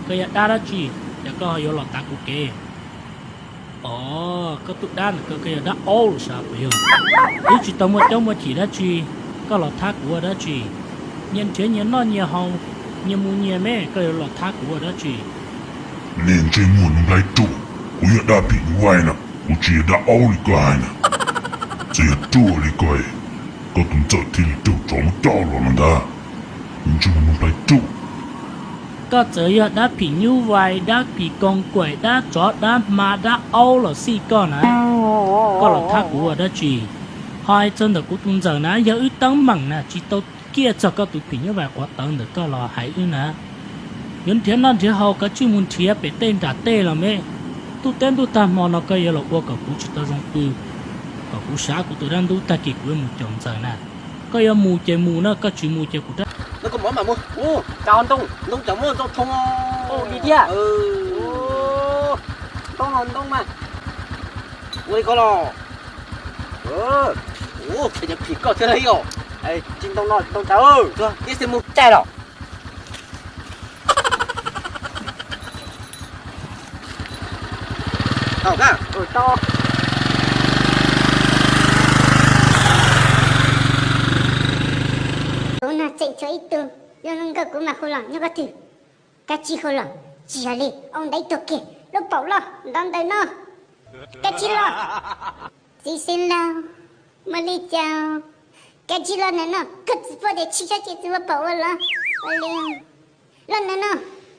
cái đa đó chi giờ có họ vô lọt ta cụ kê có tụt đa cái đã ô sao bây giờ nếu chỉ tao một chỉ đó chi có lọt thác của đó chi nhân chế nhân nó nhiều hậu nhiều mua nhiều mẹ cái lọt thác của đó chi nên chơi muốn lại tụ我也打比外呢我只打奥利个还呢这也多哩个ก็ต้องเจอที่ดูจอมเจ้าหรอมันได้มันจะมันไปดู có giờ đã bị như vậy đã bị con quỷ đã chó đã mà đã âu là xí con à có là thác của đó chỉ hai chân được của tuần giờ nè giờ ít tấn mặn nè chỉ tao kia cho có tụi bị như vậy quá tấn được có là hãy nè những thiên năng thì hậu có chuyên môn thiệp để tên trả tên là mấy tụi tên tụi ta mà nó cái giờ là qua cả của chúng ta trong tư cả của xã của tụi đang tụi ta kịp với một chồng giờ nè cái giờ mù chơi mù nó có chuyện mù chơi của đó nó có món mà mua chào anh Tung chào mua cho thông đi kia Tung mà ui có lò bây giờ phỉ có chơi đấy rồi ấy chính Tung nói Tung chào rồi đi xem mua chai rồi to cả to nó chạy cho ít tu, nhưng nó cái cũng mà khô lỏng, nhưng cái thử, cái chi khô lỏng, chỉ là đi, ông đấy tổ kì, lúc bảo lo, đón tới nó, cái chi lo, chị xin lao, mà đi chào, cái chi lo này nó, cất vào để chi cho chị chỉ mà bảo lo, lo này nó,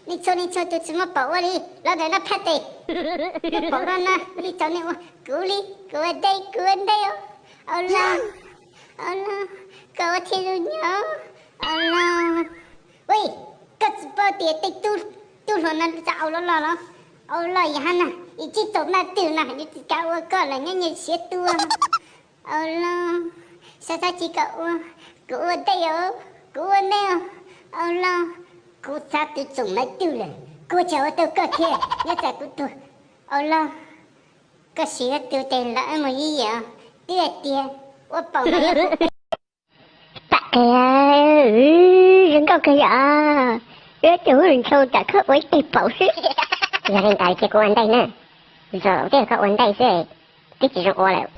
đi cho tôi chỉ mà bảo đi, lo này nó phát đi, bảo lo nó, đi cho này, cứu ở đây, ông lo, cậu thì rồi nhớ Allah ui cất bao tiền tích tu rồi nó dạo nó Allah ya hana chỉ tổ na từ na chỉ cậu có là nhớ xé tua Allah sao chỉ cậu ở đây cậu ở đây Allah cậu sao tự dùng na từ lên cậu cháu tôi có thể nhớ tại tôi Allah có xé từ tiền lại mà gì vậy tiền我保了。人高可呀，这主人手打可为地保湿。有人打这个完蛋呢，说这个完蛋是，这只是我了。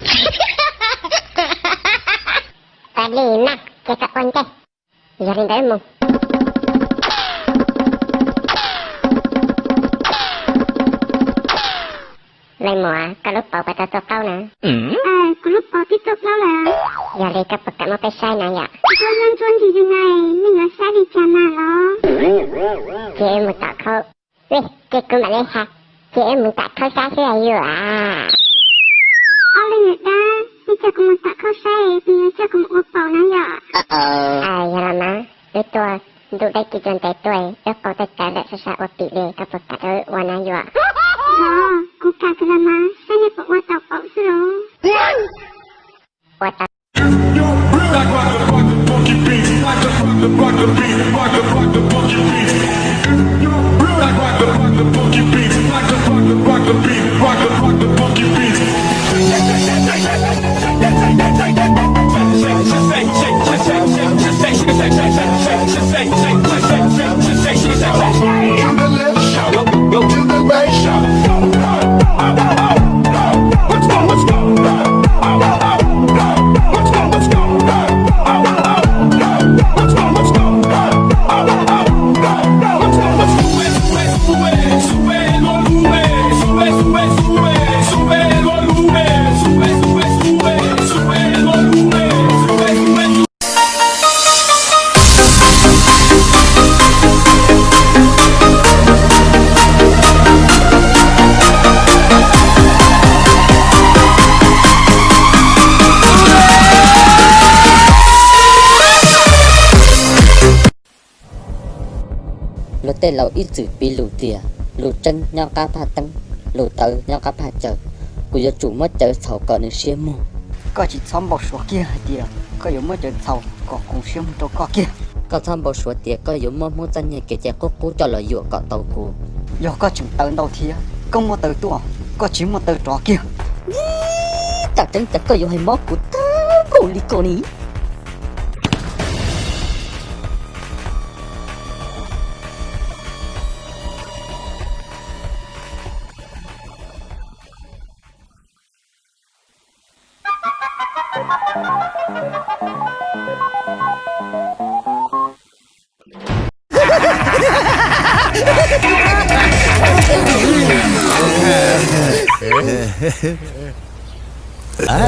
大力呢，这个完蛋，有人打么？lại mùa có lúc bảo bà ta chọc tao nè có lúc bảo tiếp tục tao là giờ đây các bậc cảm ơn cái sai này ạ con nhân chuan gì thế này mình là sai đi chả mà lo chị em một tạ khâu ui chị cũng bảo đây hả chị em một tạ khâu sai thế này rồi à lên người ta chị chắc cũng một tạ khâu sai vì chắc cũng một bảo này ạ giờ là má đứa tôi đủ đây kỳ chuẩn tế tuổi đứa bảo tất cả đã sát sát bị đề các bậc cả đứa hoàn này rồi cô cả cái là má sao này bảo qua tàu bảo rồi qua tàu lô tê lầu ít chữ bị lù tìa lù chân nhau cá ba tăng lù tờ nhau cá ba chờ của gia chủ mất chờ sầu còn được xem mù có chỉ xong một số kia thì có yếu mất chờ sầu có cùng xem một có kia có xong một số tiệc có yếu mơ muốn chân nhà kể trẻ có cố cho lời dụ cọ tàu cù do có chừng tờ đầu thía không một tờ tua có chỉ một tờ trò kia ta chân ta có yếu hay móc của ta cô đi cô ní à,